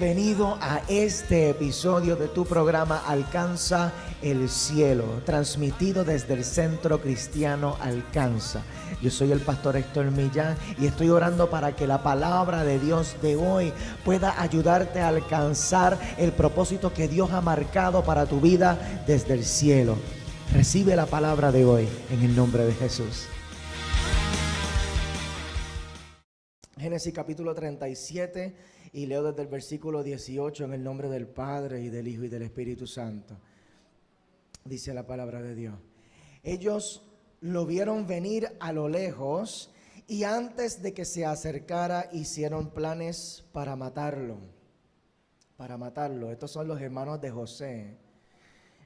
Bienvenido a este episodio de tu programa Alcanza el Cielo, transmitido desde el Centro Cristiano Alcanza. Yo soy el pastor Héctor Millán y estoy orando para que la palabra de Dios de hoy pueda ayudarte a alcanzar el propósito que Dios ha marcado para tu vida desde el cielo. Recibe la palabra de hoy en el nombre de Jesús. Génesis capítulo 37 y leo desde el versículo 18 en el nombre del Padre y del Hijo y del Espíritu Santo. Dice la palabra de Dios. Ellos lo vieron venir a lo lejos y antes de que se acercara hicieron planes para matarlo. Estos son los hermanos de José.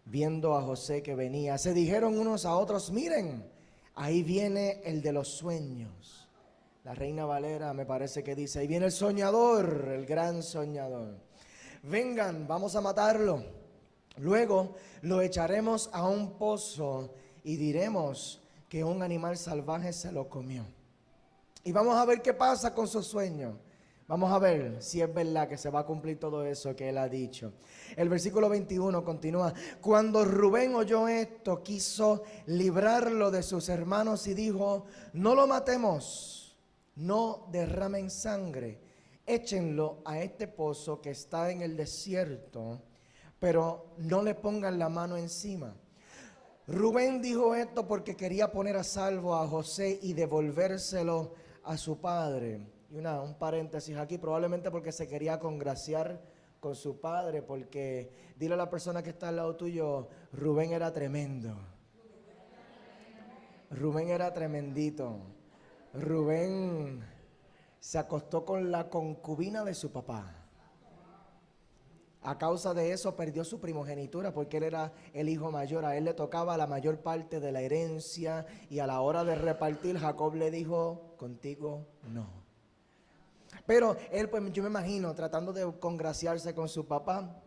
Viendo a José que venía, se dijeron unos a otros: miren, ahí viene el de los sueños. La Reina Valera me parece que dice: ahí viene el soñador, el gran soñador. Vengan, vamos a matarlo. Luego lo echaremos a un pozo y diremos que un animal salvaje se lo comió. Y vamos a ver qué pasa con su sueño. Vamos a ver si es verdad que se va a cumplir todo eso que él ha dicho. El versículo 21 continúa. Cuando Rubén oyó esto, quiso librarlo de sus hermanos y dijo: no lo matemos. No derramen sangre, échenlo a este pozo que está en el desierto, pero no le pongan la mano encima. Rubén dijo esto porque quería poner a salvo a José y devolvérselo a su padre. Y un paréntesis aquí, probablemente porque se quería congraciar con su padre, porque dile a la persona que está al lado tuyo: Rubén era tremendo. Rubén era tremendito. Rubén se acostó con la concubina de su papá. A causa de eso perdió su primogenitura porque él era el hijo mayor. A él le tocaba la mayor parte de la herencia y a la hora de repartir Jacob le dijo: contigo no. Pero él, pues yo me imagino, tratando de congraciarse con su papá,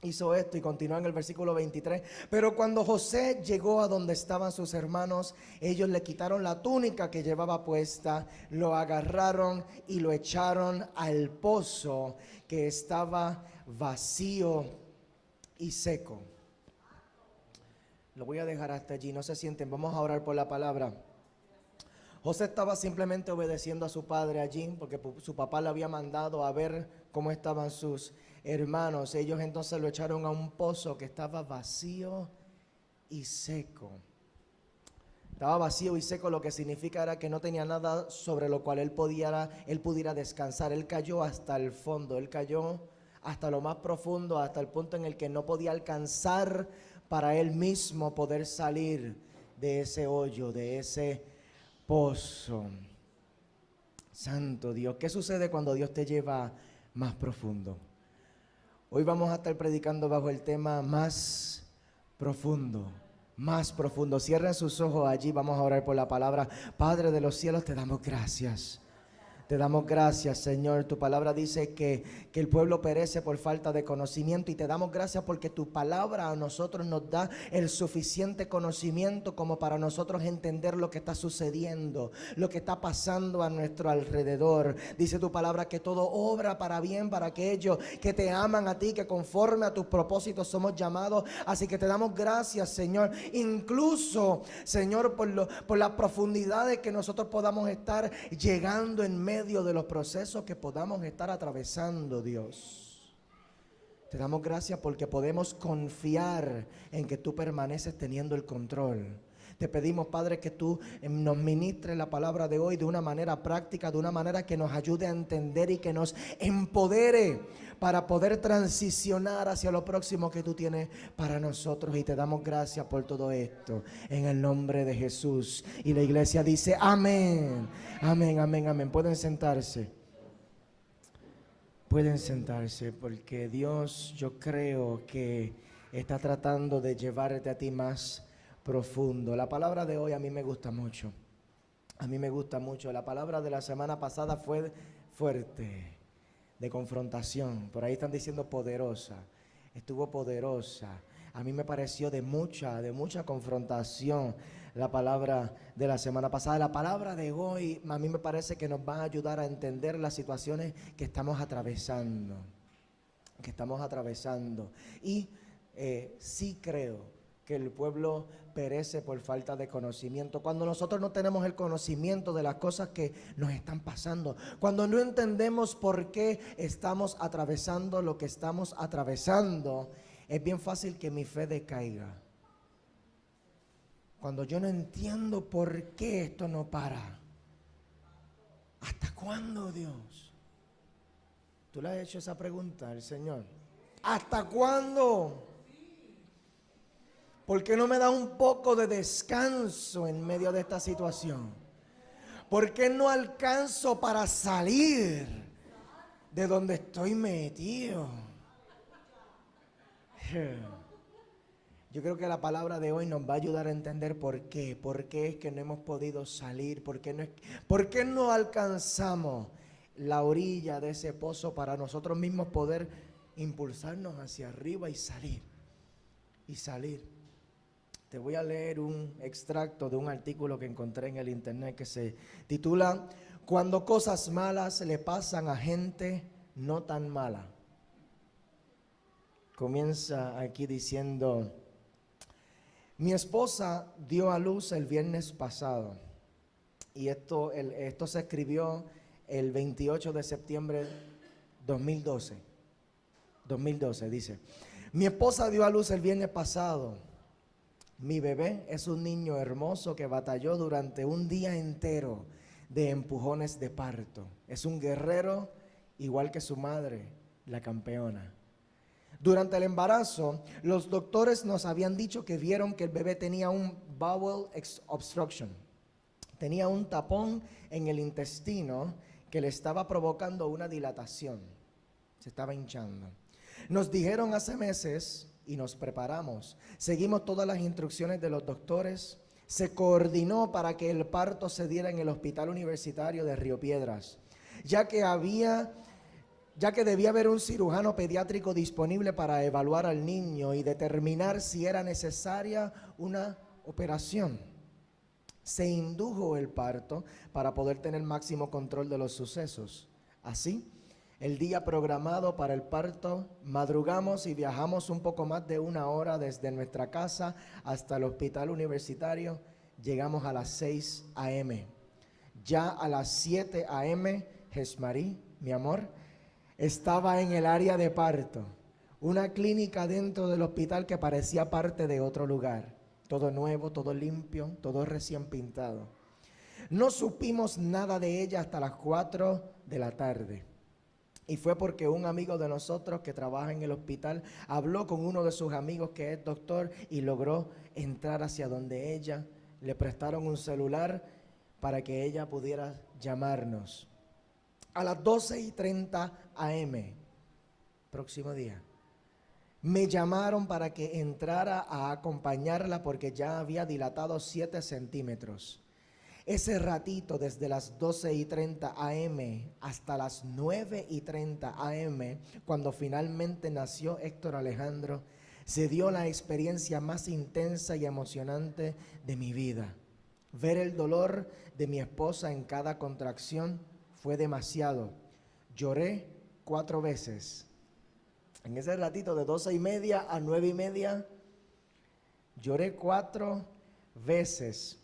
hizo esto y continúa en el versículo 23. Pero cuando José llegó a donde estaban sus hermanos, ellos le quitaron la túnica que llevaba puesta, lo agarraron y lo echaron al pozo que estaba vacío y seco. Lo voy a dejar hasta allí, no se sienten, vamos a orar por la palabra. José estaba simplemente obedeciendo a su padre allí porque su papá le había mandado a ver cómo estaban sus hermanos. Ellos entonces lo echaron a un pozo que estaba vacío y seco. Estaba vacío y seco, lo que significa era que no tenía nada sobre lo cual él pudiera descansar. Él cayó hasta el fondo, él cayó hasta lo más profundo, hasta el punto en el que no podía alcanzar para él mismo poder salir de ese hoyo, de ese pozo. Santo Dios, ¿qué sucede cuando Dios te lleva más profundo? Hoy vamos a estar predicando bajo el tema más profundo, más profundo. Cierren sus ojos allí, vamos a orar por la palabra. Padre de los cielos, te damos gracias. Te damos gracias, Señor. Tu palabra dice que el pueblo perece por falta de conocimiento, y te damos gracias porque tu palabra a nosotros nos da el suficiente conocimiento como para nosotros entender lo que está sucediendo, lo que está pasando a nuestro alrededor. Dice tu palabra que todo obra para bien para aquellos que te aman a ti, que conforme a tus propósitos somos llamados. Así que te damos gracias, Señor, incluso, Señor, por las profundidades que nosotros podamos estar llegando en medio de los procesos que podamos estar atravesando, Dios. Te damos gracias porque podemos confiar en que tú permaneces teniendo el control. Te pedimos, Padre, que tú nos ministres la palabra de hoy de una manera práctica, de una manera que nos ayude a entender y que nos empodere para poder transicionar hacia lo próximo que tú tienes para nosotros. Y te damos gracias por todo esto en el nombre de Jesús. Y la iglesia dice amén, amén, amén, amén. Pueden sentarse. Pueden sentarse porque Dios, yo creo que está tratando de llevarte a ti más profundo. La palabra de hoy a mí me gusta mucho. A mí me gusta mucho. La palabra de la semana pasada fue fuerte, de confrontación. Por ahí están diciendo poderosa. Estuvo poderosa. A mí me pareció de mucha confrontación la palabra de la semana pasada. La palabra de hoy a mí me parece que nos va a ayudar a entender las situaciones que estamos atravesando. que estamos atravesando. Y sí creo que el pueblo perece por falta de conocimiento. Cuando nosotros no tenemos el conocimiento de las cosas que nos están pasando, cuando no entendemos por qué estamos atravesando lo que estamos atravesando, es bien fácil que mi fe decaiga. Cuando yo no entiendo por qué esto no para. ¿Hasta cuándo, Dios? ¿Tú le has hecho esa pregunta al Señor? ¿Hasta cuándo? ¿Por qué no me da un poco de descanso en medio de esta situación? ¿Por qué no alcanzo para salir de donde estoy metido? Yo creo que la palabra de hoy nos va a ayudar a entender por qué. ¿Por qué es que no hemos podido salir? ¿Por qué no alcanzamos la orilla de ese pozo para nosotros mismos poder impulsarnos hacia arriba y salir? Y salir. Te voy a leer un extracto de un artículo que encontré en el internet que se titula "Cuando cosas malas le pasan a gente no tan mala". Comienza aquí diciendo: mi esposa dio a luz el viernes pasado. Y esto se escribió el 28 de septiembre 2012. 2012 dice: mi esposa dio a luz el viernes pasado. Mi bebé es un niño hermoso que batalló durante un día entero de empujones de parto. Es un guerrero igual que su madre, la campeona. Durante el embarazo, los doctores nos habían dicho que vieron que el bebé tenía un bowel obstruction. Tenía un tapón en el intestino que le estaba provocando una dilatación. Se estaba hinchando. Nos dijeron hace meses y nos preparamos. Seguimos todas las instrucciones de los doctores. Se coordinó para que el parto se diera en el Hospital Universitario de Río Piedras, ya que debía haber un cirujano pediátrico disponible para evaluar al niño y determinar si era necesaria una operación. Se indujo el parto para poder tener máximo control de los sucesos. Así, el día programado para el parto, madrugamos y viajamos un poco más de 1 hora desde nuestra casa hasta el hospital universitario. Llegamos a las 6 a.m. Ya a las 7 a.m., Jesmarí, mi amor, estaba en el área de parto, una clínica dentro del hospital que parecía parte de otro lugar. Todo nuevo, todo limpio, todo recién pintado. No supimos nada de ella hasta las 4 de la tarde. Y fue porque un amigo de nosotros que trabaja en el hospital habló con uno de sus amigos que es doctor y logró entrar hacia donde ella. Le prestaron un celular para que ella pudiera llamarnos. A las 12:30 a.m., próximo día, me llamaron para que entrara a acompañarla porque ya había dilatado 7 centímetros. Ese ratito, desde las 12:30 a.m. hasta las 9:30 a.m., cuando finalmente nació Héctor Alejandro, se dio la experiencia más intensa y emocionante de mi vida. Ver el dolor de mi esposa en cada contracción fue demasiado. Lloré 4 veces. En ese ratito de 12:30 a 9:30, lloré 4 veces.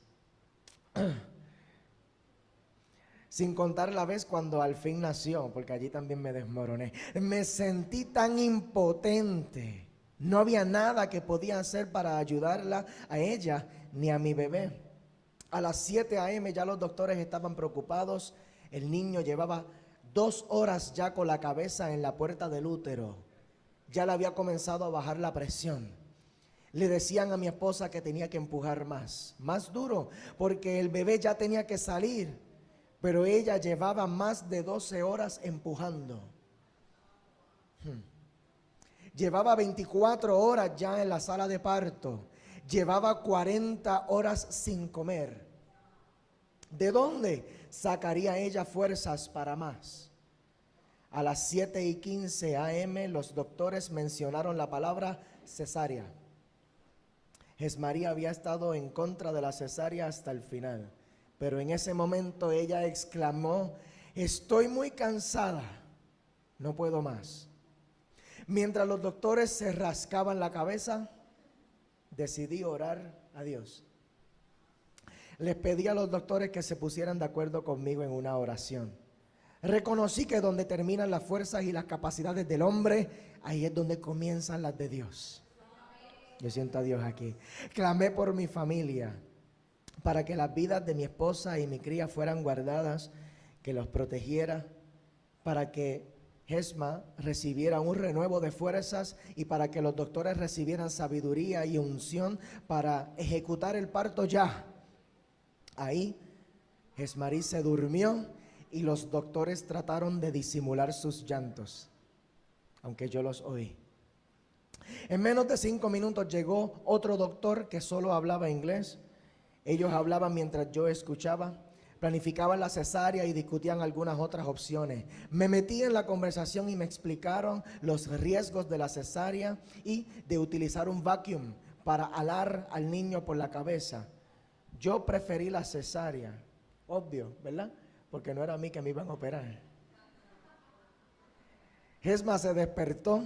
Sin contar la vez cuando al fin nació, porque allí también me desmoroné. Me sentí tan impotente. No había nada que podía hacer para ayudarla a ella ni a mi bebé. A las 7 a.m. ya los doctores estaban preocupados. El niño llevaba 2 horas ya con la cabeza en la puerta del útero. Ya le había comenzado a bajar la presión. Le decían a mi esposa que tenía que empujar más duro, porque el bebé ya tenía que salir. Pero ella llevaba más de 12 horas empujando. Llevaba 24 horas ya en la sala de parto. Llevaba 40 horas sin comer. ¿De dónde sacaría ella fuerzas para más? A las 7:15 a.m. los doctores mencionaron la palabra cesárea. Jesmaría había estado en contra de la cesárea hasta el final. Pero en ese momento ella exclamó: estoy muy cansada, no puedo más. Mientras los doctores se rascaban la cabeza, decidí orar a Dios. Les pedí a los doctores que se pusieran de acuerdo conmigo en una oración. Reconocí que donde terminan las fuerzas y las capacidades del hombre, ahí es donde comienzan las de Dios. Yo siento a Dios aquí. Clamé por mi familia, para que las vidas de mi esposa y mi cría fueran guardadas, que los protegiera, para que Gesma recibiera un renuevo de fuerzas y para que los doctores recibieran sabiduría y unción para ejecutar el parto ya. Ahí, Gesmarí se durmió y los doctores trataron de disimular sus llantos, aunque yo los oí. En menos de 5 minutos llegó otro doctor que solo hablaba inglés. Ellos hablaban mientras yo escuchaba, planificaban la cesárea y discutían algunas otras opciones. Me metí en la conversación y me explicaron los riesgos de la cesárea y de utilizar un vacuum para alar al niño por la cabeza. Yo preferí la cesárea, obvio, ¿verdad? Porque no era a mí que me iban a operar. Gesma se despertó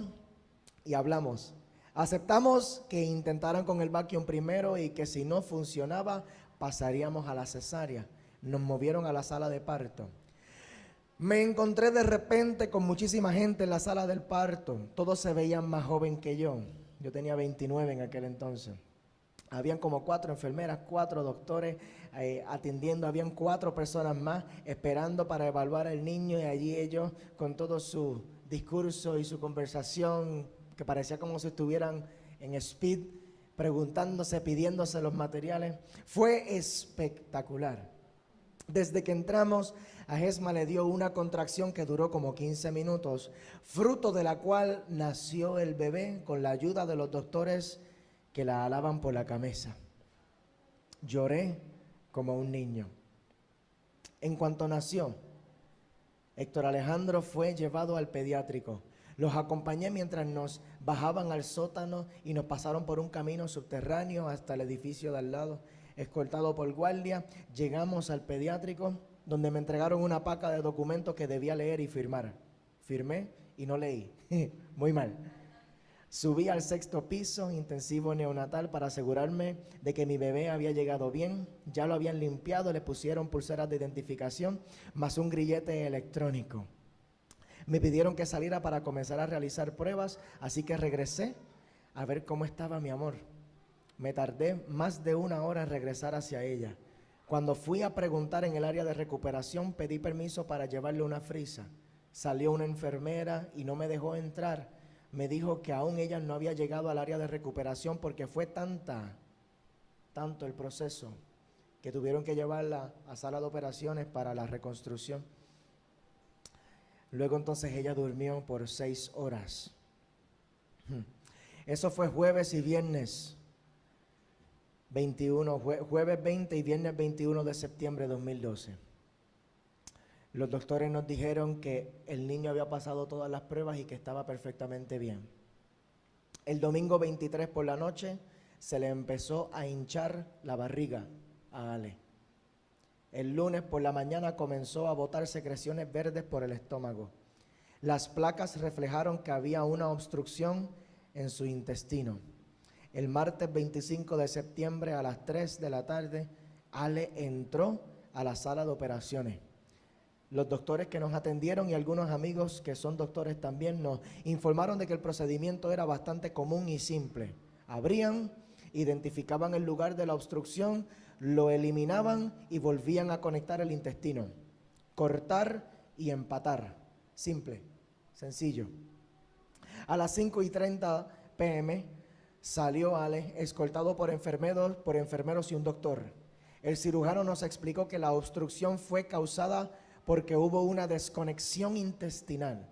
y hablamos. Aceptamos que intentaran con el vacuum primero y que si no funcionaba, pasaríamos a la cesárea. Nos movieron a la sala de parto. Me encontré de repente con muchísima gente en la sala del parto. Todos se veían más joven que yo. Yo tenía 29 en aquel entonces. Habían como 4 enfermeras, 4 doctores atendiendo. Habían 4 personas más esperando para evaluar al niño y allí ellos con todo su discurso y su conversación, que parecía como si estuvieran en speed, preguntándose, pidiéndose los materiales. Fue espectacular. Desde que entramos, a Gesma le dio una contracción que duró como 15 minutos, fruto de la cual nació el bebé con la ayuda de los doctores que la alaban por la cabeza. Lloré como un niño. En cuanto nació, Héctor Alejandro fue llevado al pediátrico. Los acompañé mientras nos bajaban al sótano y nos pasaron por un camino subterráneo hasta el edificio de al lado. Escoltado por guardia, llegamos al pediátrico, donde me entregaron una paca de documentos que debía leer y firmar. Firmé y no leí. Muy mal. Subí al 6º piso, intensivo neonatal, para asegurarme de que mi bebé había llegado bien. Ya lo habían limpiado, le pusieron pulseras de identificación, más un grillete electrónico. Me pidieron que saliera para comenzar a realizar pruebas, así que regresé a ver cómo estaba mi amor. Me tardé más de 1 hora en regresar hacia ella. Cuando fui a preguntar en el área de recuperación, pedí permiso para llevarle una frisa. Salió una enfermera y no me dejó entrar. Me dijo que aún ella no había llegado al área de recuperación porque fue tanto el proceso, que tuvieron que llevarla a sala de operaciones para la reconstrucción. Luego entonces ella durmió por 6 horas. Eso fue jueves y viernes 21, jueves 20 y viernes 21 de septiembre de 2012. Los doctores nos dijeron que el niño había pasado todas las pruebas y que estaba perfectamente bien. El domingo 23 por la noche se le empezó a hinchar la barriga a Ale. El lunes por la mañana comenzó a botar secreciones verdes por el estómago. Las placas reflejaron que había una obstrucción en su intestino. El martes 25 de septiembre a las 3 de la tarde, Ale entró a la sala de operaciones. Los doctores que nos atendieron y algunos amigos que son doctores también nos informaron de que el procedimiento era bastante común y simple. Abrían, identificaban el lugar de la obstrucción, lo eliminaban y volvían a conectar el intestino. Cortar y empatar. Simple, sencillo. A las 5:30 p.m. salió Ale, escoltado por enfermeros y un doctor. El cirujano nos explicó que la obstrucción fue causada porque hubo una desconexión intestinal,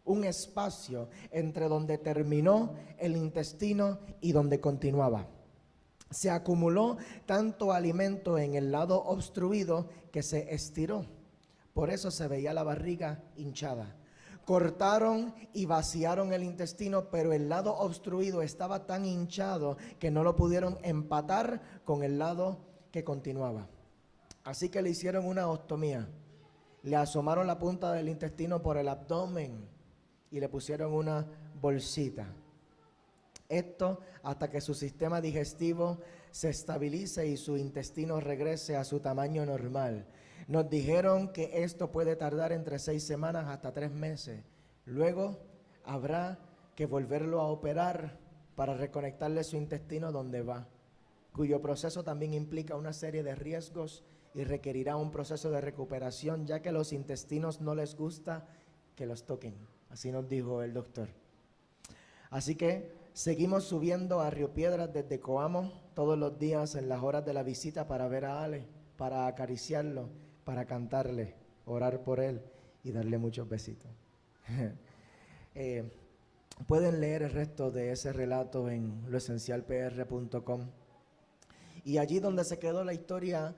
un espacio entre donde terminó el intestino y donde continuaba. Se acumuló tanto alimento en el lado obstruido que se estiró. Por eso se veía la barriga hinchada. Cortaron y vaciaron el intestino, pero el lado obstruido estaba tan hinchado que no lo pudieron empatar con el lado que continuaba. Así que le hicieron una ostomía. Le asomaron la punta del intestino por el abdomen y le pusieron una bolsita. Esto hasta que su sistema digestivo se estabilice y su intestino regrese a su tamaño normal. Nos dijeron que esto puede tardar entre 6 semanas hasta 3 meses. Luego habrá que volverlo a operar para reconectarle su intestino donde va, cuyo proceso también implica una serie de riesgos y requerirá un proceso de recuperación, ya que a los intestinos no les gusta que los toquen. Así nos dijo el doctor. Así que seguimos subiendo a Río Piedras desde Coamo todos los días en las horas de la visita para ver a Ale, para acariciarlo, para cantarle, orar por él y darle muchos besitos. Pueden leer el resto de ese relato en loesencialpr.com. Y allí donde se quedó la historia,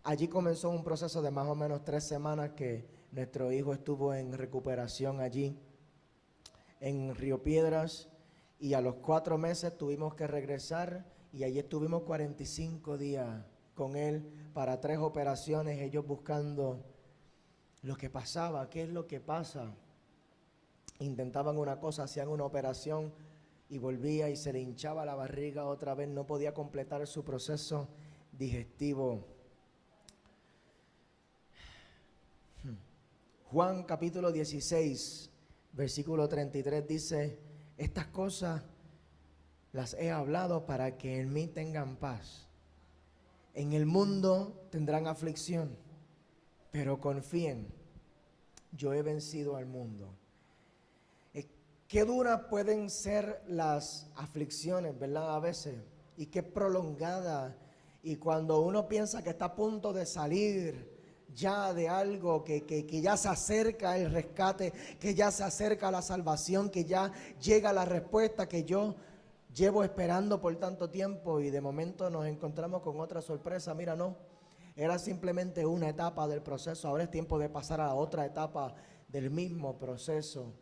allí comenzó un proceso de más o menos 3 semanas que nuestro hijo estuvo en recuperación allí en Río Piedras, y a los 4 meses tuvimos que regresar y allí estuvimos 45 días con él para 3 operaciones, ellos buscando lo que pasaba, qué es lo que pasa. Intentaban una cosa, hacían una operación y volvía y se le hinchaba la barriga otra vez, no podía completar su proceso digestivo. Juan capítulo 16, versículo 33 dice: estas cosas las he hablado para que en mí tengan paz. En el mundo tendrán aflicción, pero confíen, yo he vencido al mundo. Qué duras pueden ser las aflicciones, ¿verdad? A veces, y qué prolongada. Y cuando uno piensa que está a punto de salir ya de algo, que ya se acerca el rescate, que ya se acerca la salvación, que ya llega la respuesta que yo llevo esperando por tanto tiempo, y de momento nos encontramos con otra sorpresa. Mira, no, era simplemente una etapa del proceso, ahora es tiempo de pasar a la otra etapa del mismo proceso.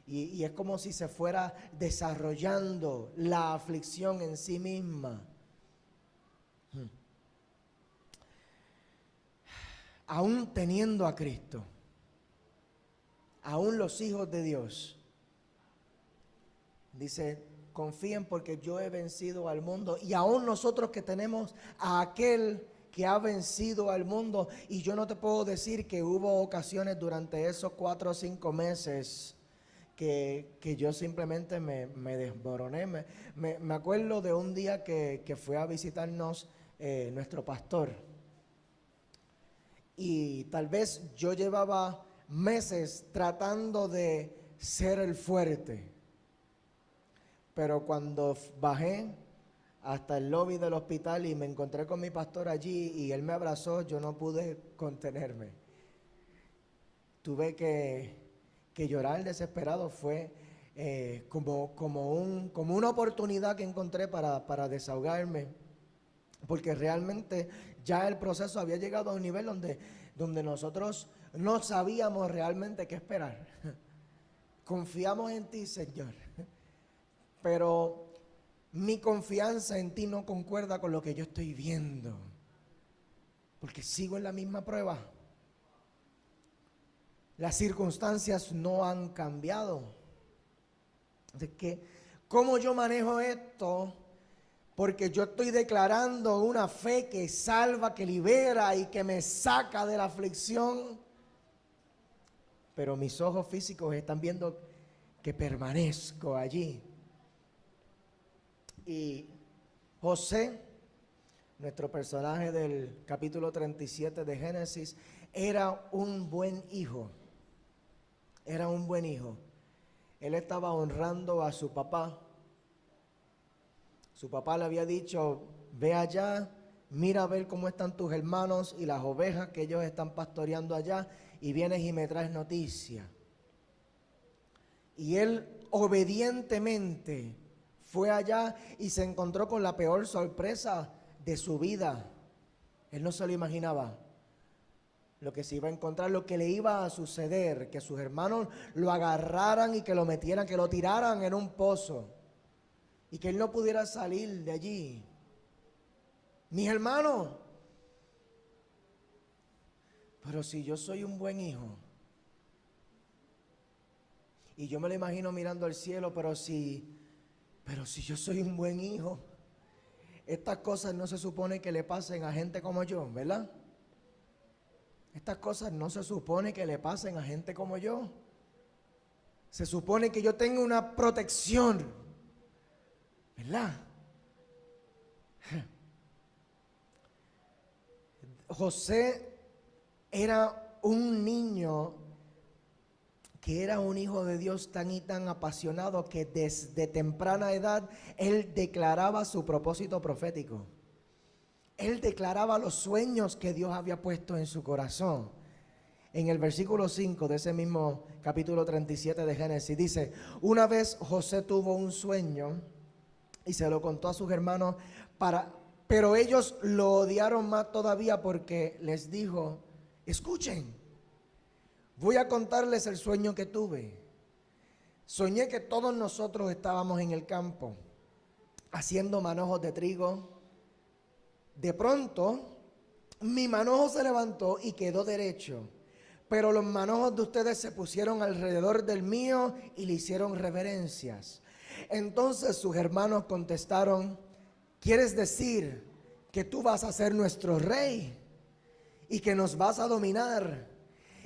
Y es como si se fuera desarrollando la aflicción en sí misma. Aún teniendo a Cristo, aún los hijos de Dios, dice: confíen porque yo he vencido al mundo. Y aún nosotros que tenemos a aquel que ha vencido al mundo. Y yo no te puedo decir que hubo ocasiones durante esos 4 o 5 meses que yo simplemente me desmoroné. Me acuerdo de un día que fue a visitarnos nuestro pastor. Y tal vez yo llevaba meses tratando de ser el fuerte. Pero cuando bajé hasta el lobby del hospital y me encontré con mi pastor allí y él me abrazó, yo no pude contenerme. Tuve que llorar desesperado. Fue como una oportunidad que encontré para desahogarme, porque realmente ya el proceso había llegado a un nivel donde nosotros no sabíamos realmente qué esperar. Confiamos en ti, Señor, pero mi confianza en ti no concuerda con lo que yo estoy viendo, porque sigo en la misma prueba. Las circunstancias no han cambiado. Así que, ¿cómo yo manejo esto? Porque yo estoy declarando una fe que salva, que libera y que me saca de la aflicción. Pero mis ojos físicos están viendo que permanezco allí. Y José, nuestro personaje del capítulo 37 de Génesis, era un buen hijo. Era un buen hijo. Él estaba honrando a su papá. Su papá le había dicho: ve allá, mira a ver cómo están tus hermanos y las ovejas que ellos están pastoreando allá, y vienes y me traes noticia. Y él obedientemente fue allá y se encontró con la peor sorpresa de su vida. Él no se lo imaginaba lo que se iba a encontrar, lo que le iba a suceder, que sus hermanos lo agarraran y que lo metieran, que lo tiraran en un pozo y que él no pudiera salir de allí. Mis hermanos, pero si yo soy un buen hijo Y yo me lo imagino mirando al cielo, pero si yo soy un buen hijo, estas cosas no se supone que le pasen a gente como yo, ¿verdad? Estas cosas no se supone que le pasen a gente como yo. Se supone que yo tenga una protección, ¿verdad? José era un niño que era un hijo de Dios tan y tan apasionado que desde temprana edad él declaraba su propósito profético. Él declaraba los sueños que Dios había puesto en su corazón. En el versículo 5 de ese mismo capítulo 37 de Génesis dice: una vez José tuvo un sueño y se lo contó a sus hermanos, pero ellos lo odiaron más todavía porque les dijo: escuchen, voy a contarles el sueño que tuve. Soñé que todos nosotros estábamos en el campo haciendo manojos de trigo. De pronto, mi manojo se levantó y quedó derecho, pero los manojos de ustedes se pusieron alrededor del mío y le hicieron reverencias. Entonces sus hermanos contestaron: ¿quieres decir que tú vas a ser nuestro rey y que nos vas a dominar?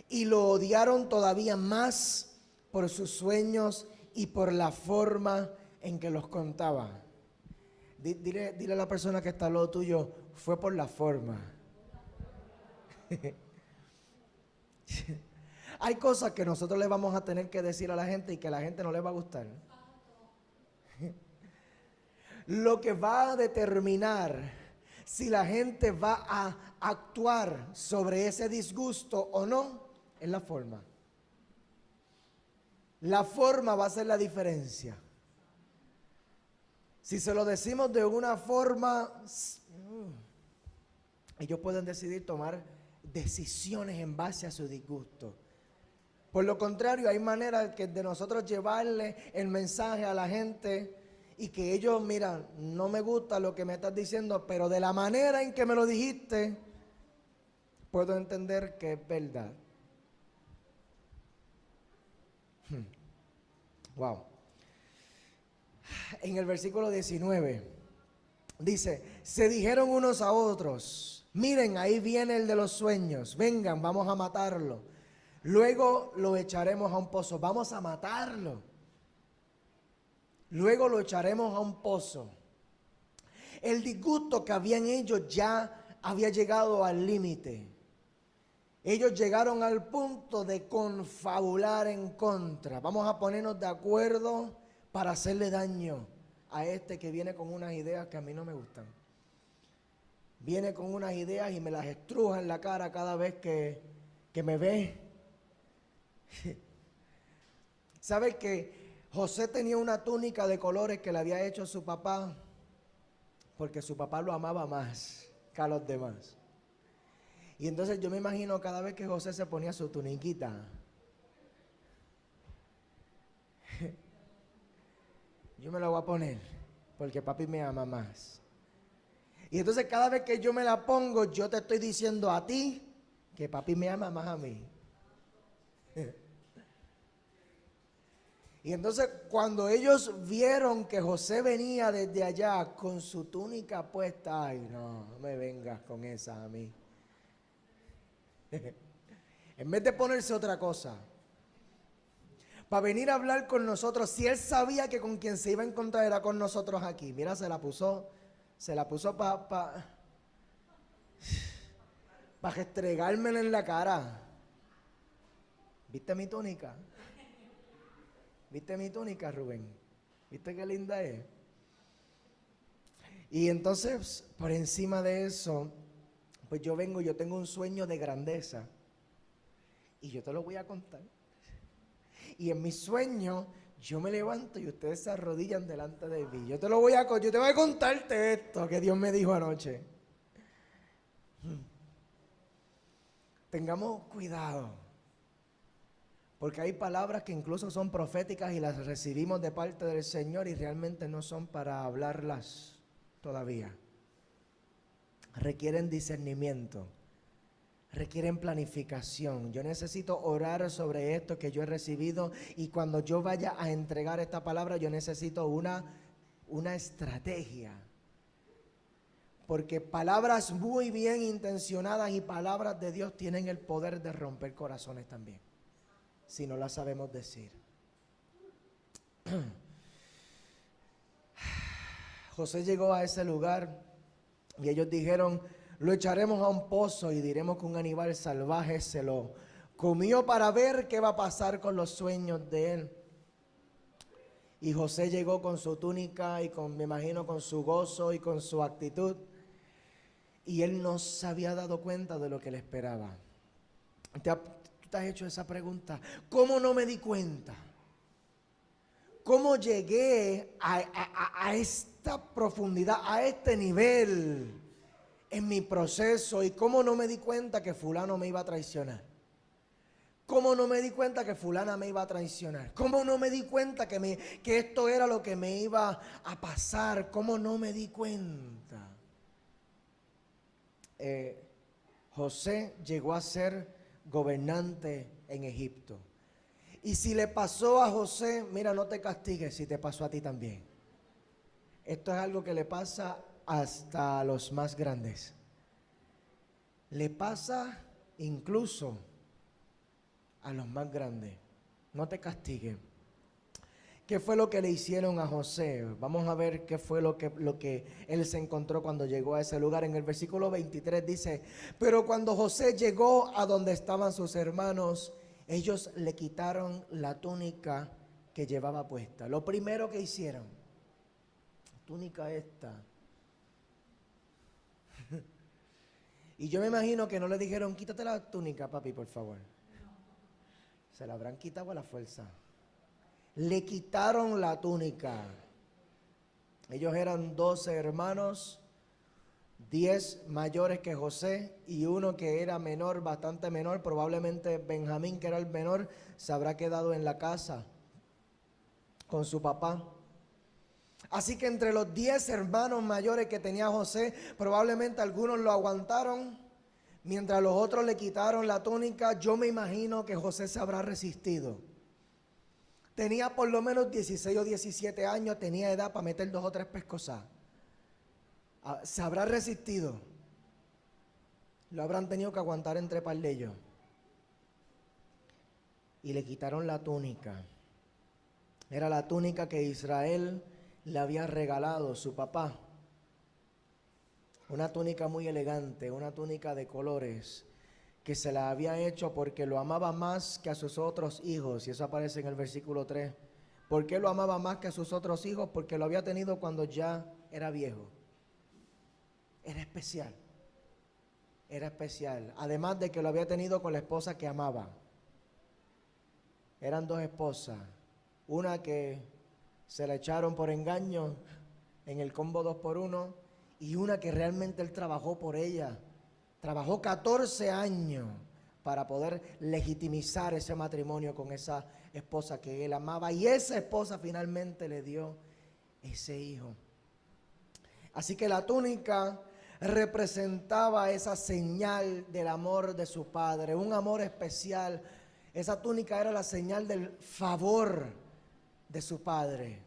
Y lo odiaron todavía más por sus sueños y por la forma en que los contaba. Dile a la persona que está al lado tuyo: fue por la forma. Hay cosas que nosotros le vamos a tener que decir a la gente y que a la gente no le va a gustar. Lo que va a determinar si la gente va a actuar sobre ese disgusto o no es la forma. La forma va a ser la diferencia. Si se lo decimos de una forma, ellos pueden decidir tomar decisiones en base a su disgusto. Por lo contrario, hay maneras de nosotros llevarle el mensaje a la gente y que ellos, mira, no me gusta lo que me estás diciendo, pero de la manera en que me lo dijiste, puedo entender que es verdad. Wow. En el versículo 19 dice: se dijeron unos a otros: miren, ahí viene el de los sueños, vengan, vamos a matarlo. Luego lo echaremos a un pozo. Vamos a matarlo. Luego lo echaremos a un pozo. El disgusto que habían ellos ya había llegado al límite. Ellos llegaron al punto de confabular en contra. Vamos a ponernos de acuerdo para hacerle daño a este que viene con unas ideas que a mí no me gustan. Viene con unas ideas y me las estruja en la cara cada vez que me ve. ¿Sabe que José tenía una túnica de colores que le había hecho su papá? Porque su papá lo amaba más que a los demás. Y entonces yo me imagino cada vez que José se ponía su tuniquita, yo me la voy a poner porque papi me ama más. Y entonces cada vez que yo me la pongo, yo te estoy diciendo a ti que papi me ama más a mí. Y entonces cuando ellos vieron que José venía desde allá con su túnica puesta, ay, no me vengas con esa a mí. En vez de ponerse otra cosa, para venir a hablar con nosotros, si él sabía que con quien se iba a encontrar era con nosotros aquí, mira, se la puso para restregármela en la cara. ¿Viste mi túnica? ¿Viste mi túnica, Rubén? ¿Viste qué linda es? Y entonces, por encima de eso, pues yo tengo un sueño de grandeza. Y yo te lo voy a contar. Y en mi sueño, yo me levanto y ustedes se arrodillan delante de mí. Yo te voy a contarte esto que Dios me dijo anoche. Tengamos cuidado. Porque hay palabras que incluso son proféticas y las recibimos de parte del Señor y realmente no son para hablarlas todavía. Requieren discernimiento. requieren planificación. Yo necesito orar sobre esto que yo he recibido, y cuando yo vaya a entregar esta palabra, yo necesito una estrategia. Porque palabras muy bien intencionadas y palabras de Dios tienen el poder de romper corazones también, si no las sabemos decir. José llegó a ese lugar y ellos dijeron: lo echaremos a un pozo y diremos que un animal salvaje se lo comió para ver qué va a pasar con los sueños de él. Y José llegó con su túnica y me imagino con su gozo y con su actitud. Y él no se había dado cuenta de lo que le esperaba. ¿Tú te has hecho esa pregunta? ¿Cómo no me di cuenta? ¿Cómo llegué a esta profundidad, a este nivel en mi proceso? ¿Y cómo no me di cuenta que fulano me iba a traicionar? ¿Cómo no me di cuenta que fulana me iba a traicionar? ¿Cómo no me di cuenta que esto era lo que me iba a pasar? ¿Cómo no me di cuenta? José llegó a ser gobernante en Egipto. Y si le pasó a José, mira, no te castigues si te pasó a ti también. Esto es algo que le pasa hasta a los más grandes. Le pasa incluso a los más grandes. No te castigues. ¿Qué fue lo que le hicieron a José? Vamos a ver qué fue lo que él se encontró cuando llegó a ese lugar. En el versículo 23 dice: pero cuando José llegó a donde estaban sus hermanos, ellos le quitaron la túnica que llevaba puesta. Lo primero que hicieron: túnica esta. Y yo me imagino que no le dijeron: quítate la túnica, papi, por favor. Se la habrán quitado a la fuerza. Le quitaron la túnica. Ellos eran 12 hermanos, 10 mayores que José y uno que era menor, bastante menor. Probablemente Benjamín, que era el menor, se habrá quedado en la casa con su papá. Así que entre los 10 hermanos mayores que tenía José, probablemente algunos lo aguantaron, mientras los otros le quitaron la túnica. Yo me imagino que José se habrá resistido. Tenía por lo menos 16 o 17 años, tenía edad para meter 2 o 3 pescosas. Se habrá resistido. Lo habrán tenido que aguantar entre par de ellos. Y le quitaron la túnica. Era la túnica que Israel le había regalado su papá. Una túnica muy elegante, una túnica de colores, que se la había hecho porque lo amaba más que a sus otros hijos. Y eso aparece en el versículo 3. ¿Por qué lo amaba más que a sus otros hijos? Porque lo había tenido cuando ya era viejo. Era especial. Era especial. Además de que lo había tenido con la esposa que amaba. Eran 2 esposas. Una que se la echaron por engaño en el combo 2x1. Y una que realmente él trabajó por ella. Trabajó 14 años para poder legitimizar ese matrimonio con esa esposa que él amaba. Y esa esposa finalmente le dio ese hijo. Así que la túnica representaba esa señal del amor de su padre, un amor especial. Esa túnica era la señal del favor de su padre.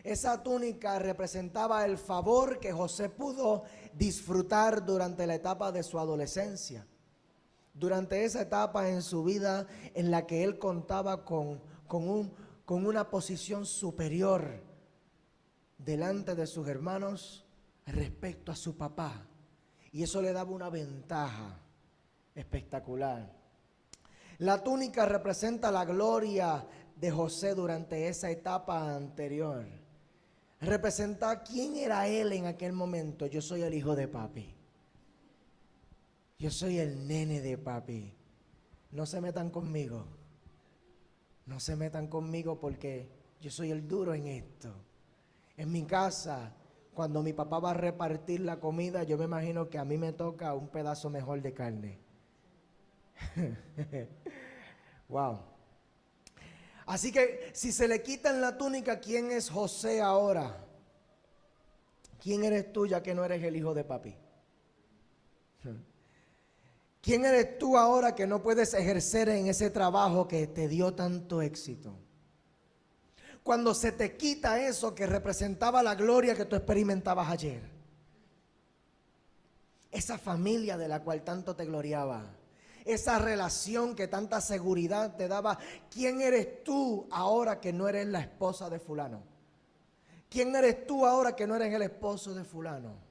Esa túnica representaba el favor que José pudo disfrutar durante la etapa de su adolescencia. Durante esa etapa en su vida en la que él contaba con una posición superior delante de sus hermanos respecto a su papá. Y eso le daba una ventaja espectacular. La túnica representa la gloria de José durante esa etapa anterior. Representa quién era él en aquel momento. Yo soy el hijo de papi. Yo soy el nene de papi. No se metan conmigo. No se metan conmigo porque yo soy el duro en esto. En mi casa, cuando mi papá va a repartir la comida, yo me imagino que a mí me toca un pedazo mejor de carne. Wow. Así que si se le quitan la túnica, ¿quién es José ahora? ¿Quién eres tú ya que no eres el hijo de papi? ¿Quién eres tú ahora que no puedes ejercer en ese trabajo que te dio tanto éxito? Cuando se te quita eso que representaba la gloria que tú experimentabas ayer. Esa familia de la cual tanto te gloriaba. Esa relación que tanta seguridad te daba. ¿Quién eres tú ahora que no eres la esposa de fulano? ¿Quién eres tú ahora que no eres el esposo de fulano?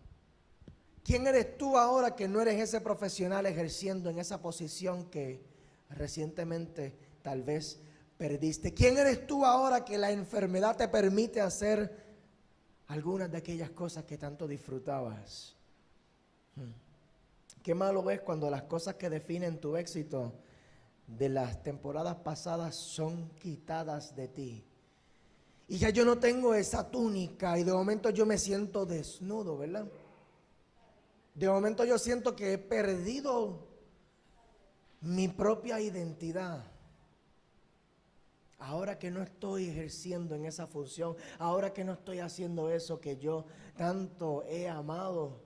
¿Quién eres tú ahora que no eres ese profesional ejerciendo en esa posición que recientemente tal vez perdiste? ¿Quién eres tú ahora que la enfermedad te permite hacer algunas de aquellas cosas que tanto disfrutabas? Qué malo es cuando las cosas que definen tu éxito de las temporadas pasadas son quitadas de ti. Y ya yo no tengo esa túnica y de momento yo me siento desnudo, ¿verdad? De momento yo siento que he perdido mi propia identidad. Ahora que no estoy ejerciendo en esa función, ahora que no estoy haciendo eso que yo tanto he amado,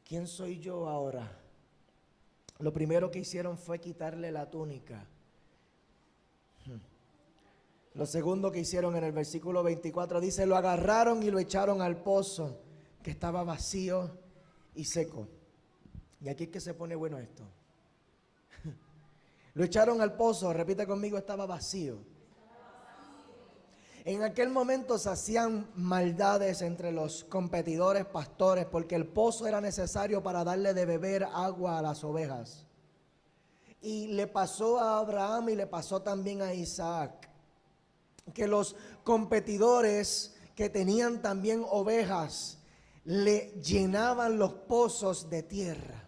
¿quién soy yo ahora? Lo primero que hicieron fue quitarle la túnica. Lo segundo que hicieron en el versículo 24 dice, lo agarraron y lo echaron al pozo que estaba vacío y seco. Y aquí es que se pone bueno esto. Lo echaron al pozo, repite conmigo, estaba vacío. En aquel momento se hacían maldades entre los competidores pastores porque el pozo era necesario para darle de beber agua a las ovejas. Y le pasó a Abraham y le pasó también a Isaac, que los competidores que tenían también ovejas le llenaban los pozos de tierra.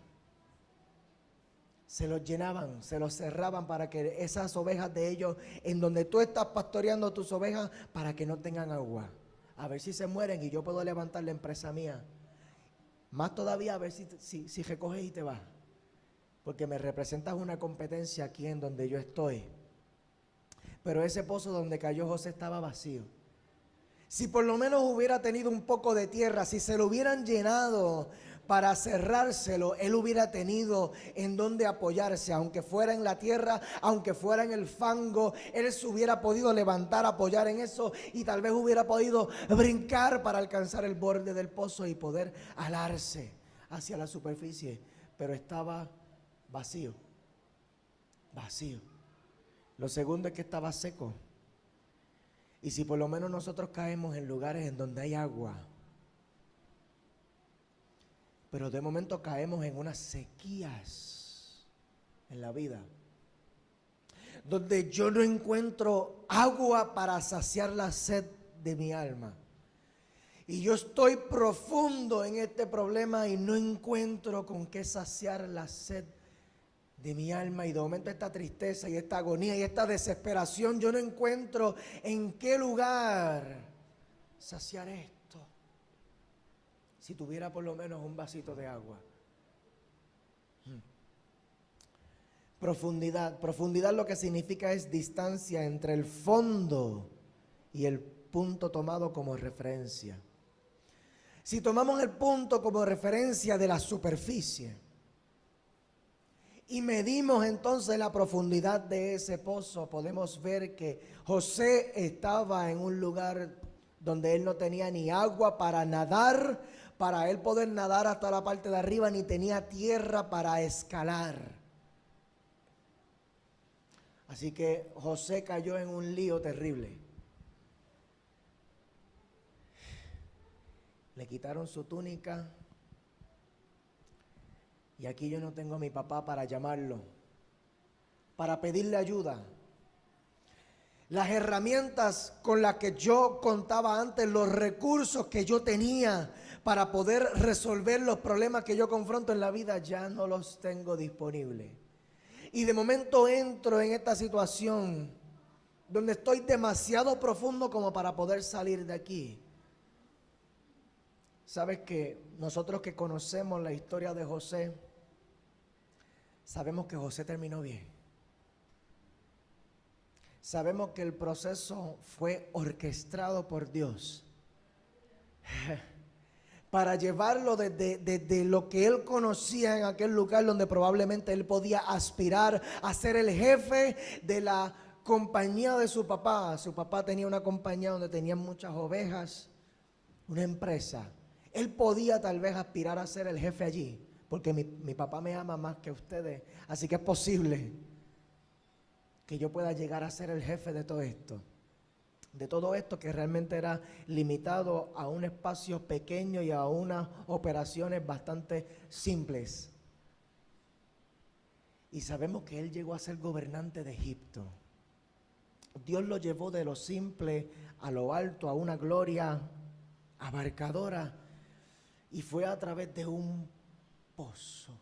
Se los llenaban, se los cerraban para que esas ovejas de ellos, en donde tú estás pastoreando tus ovejas, para que no tengan agua. A ver si se mueren y yo puedo levantar la empresa mía. Más todavía a ver si recoges y te vas. Porque me representas una competencia aquí en donde yo estoy. Pero ese pozo donde cayó José estaba vacío. Si por lo menos hubiera tenido un poco de tierra, si se lo hubieran llenado para cerrárselo, él hubiera tenido en donde apoyarse, aunque fuera en la tierra, aunque fuera en el fango, él se hubiera podido levantar, apoyar en eso y tal vez hubiera podido brincar para alcanzar el borde del pozo y poder alarse hacia la superficie, pero estaba vacío, vacío. Lo segundo es que estaba seco. Y si por lo menos nosotros caemos en lugares en donde hay agua, pero de momento caemos en unas sequías en la vida, donde yo no encuentro agua para saciar la sed de mi alma. Y yo estoy profundo en este problema y no encuentro con qué saciar la sed de mi alma, y de momento esta tristeza y esta agonía y esta desesperación, yo no encuentro en qué lugar saciar esto. Si tuviera por lo menos un vasito de agua. Profundidad. Profundidad lo que significa es distancia entre el fondo y el punto tomado como referencia. Si tomamos el punto como referencia de la superficie y medimos entonces la profundidad de ese pozo, podemos ver que José estaba en un lugar donde él no tenía ni agua para nadar, para él poder nadar hasta la parte de arriba, ni tenía tierra para escalar. Así que José cayó en un lío terrible. Le quitaron su túnica. Y aquí yo no tengo a mi papá para llamarlo, para pedirle ayuda. Las herramientas con las que yo contaba antes, los recursos que yo tenía para poder resolver los problemas que yo confronto en la vida, ya no los tengo disponibles. Y de momento entro en esta situación donde estoy demasiado profundo como para poder salir de aquí. Sabes que nosotros que conocemos la historia de José, sabemos que José terminó bien. Sabemos que el proceso fue orquestado por Dios. para llevarlo desde lo que él conocía en aquel lugar donde probablemente él podía aspirar a ser el jefe de la compañía de su papá. Su papá tenía una compañía donde tenían muchas ovejas, una empresa. Él podía tal vez aspirar a ser el jefe allí, porque mi papá me ama más que ustedes, así que es posible que yo pueda llegar a ser el jefe de todo esto. De todo esto que realmente era limitado a un espacio pequeño y a unas operaciones bastante simples. Y sabemos que él llegó a ser gobernante de Egipto. Dios lo llevó de lo simple a lo alto, a una gloria abarcadora. Y fue a través de un pozo,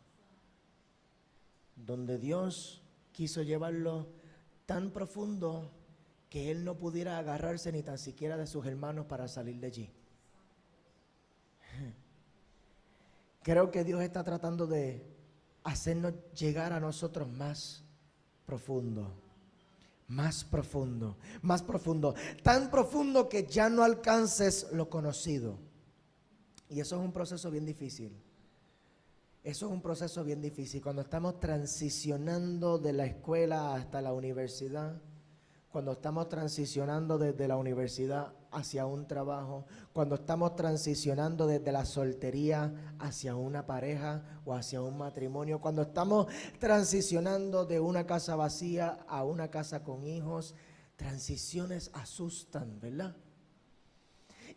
donde Dios quiso llevarlo tan profundo que él no pudiera agarrarse ni tan siquiera de sus hermanos para salir de allí. Creo que Dios está tratando de hacernos llegar a nosotros más profundo, más profundo, más profundo, tan profundo que ya no alcances lo conocido. Y eso es un proceso bien difícil. Eso es un proceso bien difícil. Cuando estamos transicionando de la escuela hasta la universidad, cuando estamos transicionando desde la universidad hacia un trabajo, cuando estamos transicionando desde la soltería hacia una pareja o hacia un matrimonio, cuando estamos transicionando de una casa vacía a una casa con hijos, transiciones asustan, ¿verdad?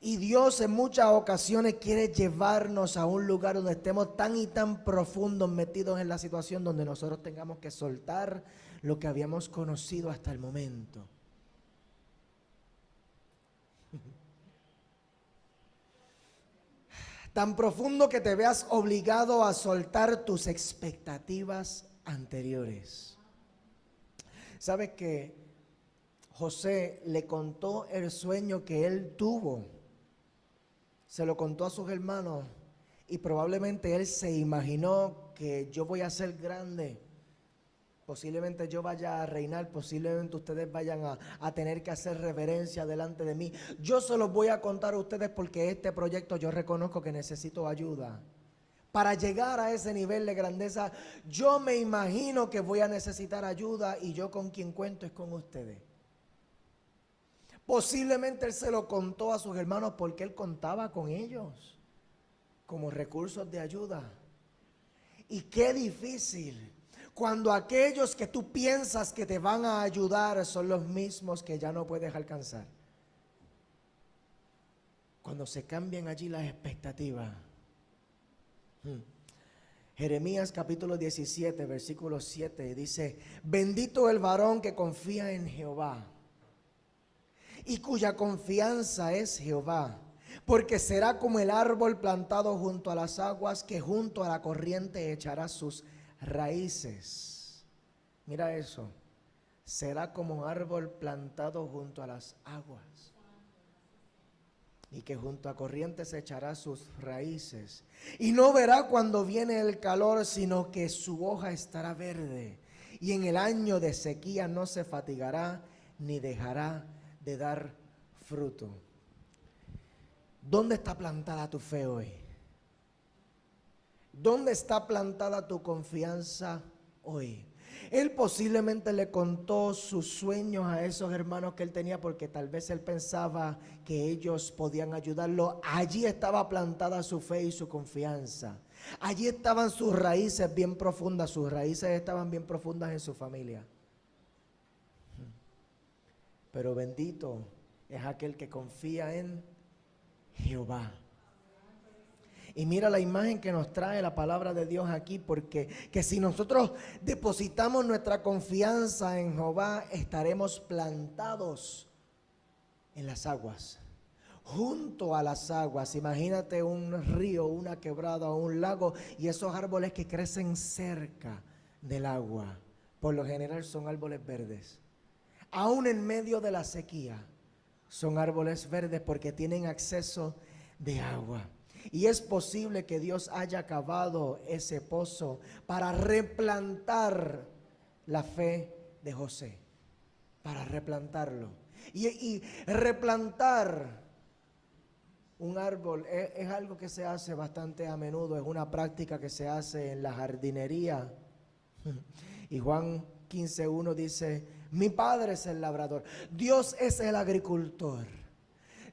Y Dios en muchas ocasiones quiere llevarnos a un lugar donde estemos tan y tan profundos metidos en la situación donde nosotros tengamos que soltar lo que habíamos conocido hasta el momento. Tan profundo que te veas obligado a soltar tus expectativas anteriores. ¿Sabes que José le contó el sueño que él tuvo? Se lo contó a sus hermanos y probablemente él se imaginó que yo voy a ser grande. Posiblemente yo vaya a reinar, posiblemente ustedes vayan a tener que hacer reverencia delante de mí. Yo se los voy a contar a ustedes porque este proyecto yo reconozco que necesito ayuda. Para llegar a ese nivel de grandeza, yo me imagino que voy a necesitar ayuda y yo con quien cuento es con ustedes. Posiblemente él se lo contó a sus hermanos porque él contaba con ellos como recursos de ayuda. Y qué difícil cuando aquellos que tú piensas que te van a ayudar son los mismos que ya no puedes alcanzar. Cuando se cambian allí las expectativas. Jeremías capítulo 17, versículo 7 dice: bendito el varón que confía en Jehová y cuya confianza es Jehová, porque será como el árbol plantado junto a las aguas, que junto a la corriente echará sus raíces. Mira eso, será como un árbol plantado junto a las aguas y que junto a corrientes echará sus raíces, y no verá cuando viene el calor, sino que su hoja estará verde, y en el año de sequía no se fatigará ni dejará de dar fruto. ¿Dónde está plantada tu fe hoy? ¿Dónde está plantada tu confianza hoy? Él posiblemente le contó sus sueños a esos hermanos que él tenía porque tal vez él pensaba que ellos podían ayudarlo. Allí estaba plantada su fe y su confianza. Allí estaban sus raíces bien profundas, sus raíces estaban bien profundas en su familia. Pero bendito es aquel que confía en Jehová. Y mira la imagen que nos trae la palabra de Dios aquí, porque que si nosotros depositamos nuestra confianza en Jehová, estaremos plantados en las aguas, junto a las aguas. Imagínate un río, una quebrada o un lago, y esos árboles que crecen cerca del agua, por lo general son árboles verdes. Aún en medio de la sequía, son árboles verdes porque tienen acceso de agua. Y es posible que Dios haya cavado ese pozo para replantar la fe de José, para replantarlo. Y replantar un árbol es algo que se hace bastante a menudo, es una práctica que se hace en la jardinería. Y Juan 15:1 dice, mi Padre es el labrador, Dios es el agricultor.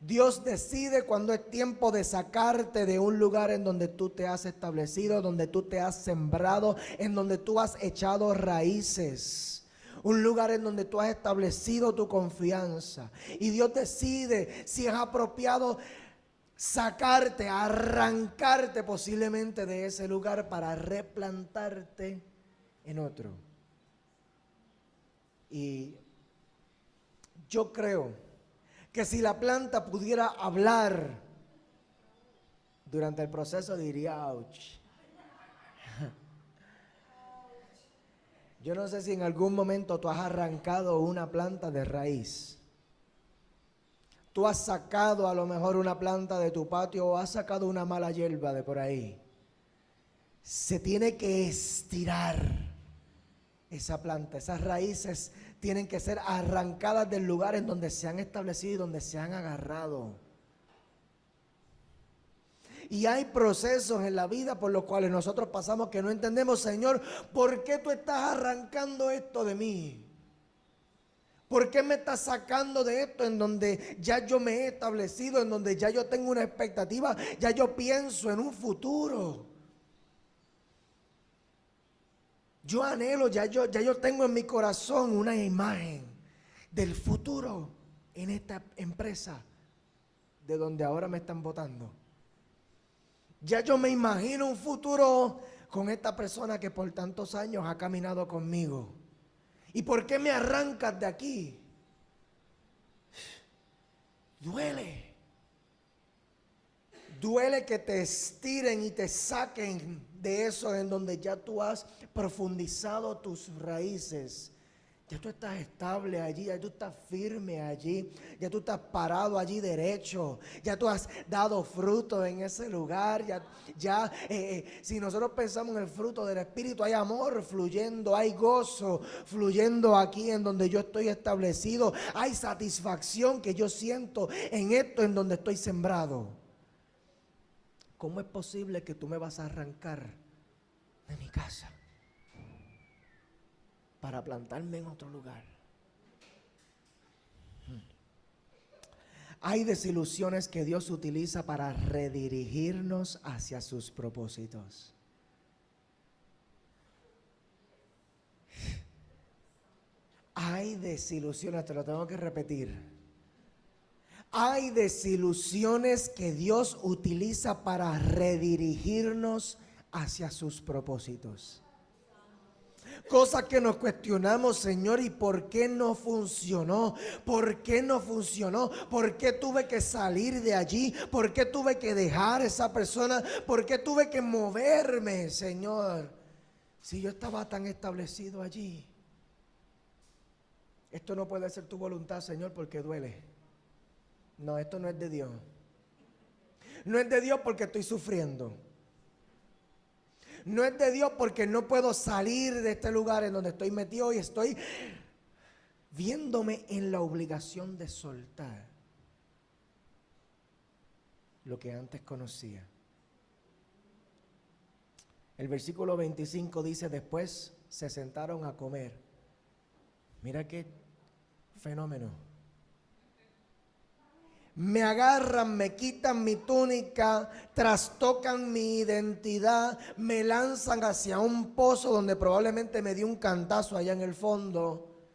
Dios decide cuando es tiempo de sacarte de un lugar en donde tú te has establecido, donde tú te has sembrado, en donde tú has echado raíces. Un lugar en donde tú has establecido tu confianza. Y Dios decide si es apropiado sacarte, arrancarte posiblemente de ese lugar para replantarte en otro. Y yo creo que si la planta pudiera hablar durante el proceso diría ouch. Yo no sé si en algún momento tú has arrancado una planta de raíz. Tú has sacado a lo mejor una planta de tu patio o has sacado una mala hierba de por ahí. Se tiene que estirar esa planta, esas raíces tienen que ser arrancadas del lugar en donde se han establecido y donde se han agarrado. Y hay procesos en la vida por los cuales nosotros pasamos que no entendemos, Señor, ¿por qué tú estás arrancando esto de mí? ¿Por qué me estás sacando de esto en donde ya yo me he establecido, en donde ya yo tengo una expectativa, ya yo pienso en un futuro? Yo anhelo, ya yo tengo en mi corazón una imagen del futuro en esta empresa de donde ahora me están votando. Ya yo me imagino un futuro con esta persona que por tantos años ha caminado conmigo. ¿Y por qué me arrancas de aquí? Duele. Duele que te estiren y te saquen de eso en donde ya tú has profundizado tus raíces. Ya tú estás estable allí, ya tú estás firme allí, ya tú estás parado allí derecho, ya tú has dado fruto en ese lugar. Si nosotros pensamos en el fruto del Espíritu, hay amor fluyendo, hay gozo fluyendo aquí en donde yo estoy establecido, hay satisfacción que yo siento en esto en donde estoy sembrado. ¿Cómo es posible que tú me vas a arrancar de mi casa para plantarme en otro lugar? Hay desilusiones que Dios utiliza para redirigirnos hacia sus propósitos. Hay desilusiones, te lo tengo que repetir. Hay desilusiones que Dios utiliza para redirigirnos hacia sus propósitos. Cosas que nos cuestionamos, Señor, ¿y por qué no funcionó? ¿Por qué no funcionó? ¿Por qué tuve que salir de allí? ¿Por qué tuve que dejar a esa persona? ¿Por qué tuve que moverme, Señor? Si yo estaba tan establecido allí. Esto no puede ser tu voluntad, Señor, porque duele. No, esto no es de Dios. No es de Dios porque estoy sufriendo. No es de Dios porque no puedo salir de este lugar en donde estoy metido y estoy viéndome en la obligación de soltar lo que antes conocía. El versículo 25 dice, después se sentaron a comer. Mira qué fenómeno. Me agarran, me quitan mi túnica, trastocan mi identidad, me lanzan hacia un pozo donde probablemente me dio un cantazo allá en el fondo.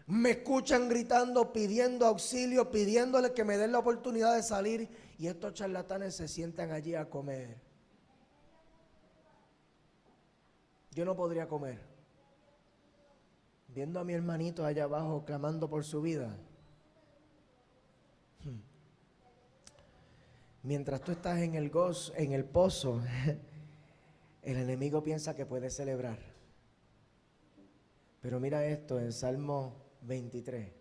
Me escuchan gritando, pidiendo auxilio, pidiéndole que me den la oportunidad de salir. Y estos charlatanes se sientan allí a comer. Yo no podría comer. Viendo a mi hermanito allá abajo clamando por su vida. Mientras tú estás en el gozo, en el pozo, el enemigo piensa que puede celebrar. Pero mira esto en Salmo 23.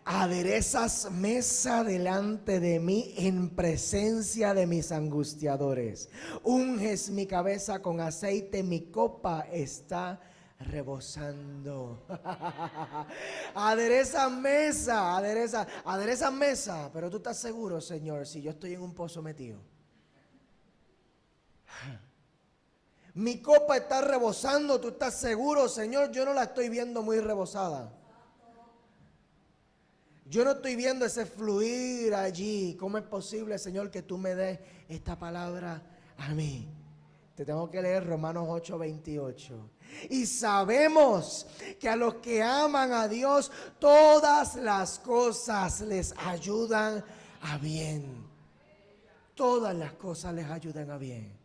Aderezas mesa delante de mí en presencia de mis angustiadores. Unges mi cabeza con aceite, mi copa está rebosando. Adereza mesa. Pero tú estás seguro, Señor, si yo estoy en un pozo metido. Mi copa está rebosando, tú estás seguro, Señor, yo no la estoy viendo muy rebosada. Yo no estoy viendo ese fluir allí. ¿Cómo es posible, Señor, que tú me des esta palabra a mí? Te tengo que leer Romanos 8:28. Y sabemos que a los que aman a Dios, todas las cosas les ayudan a bien. Todas las cosas les ayudan a bien.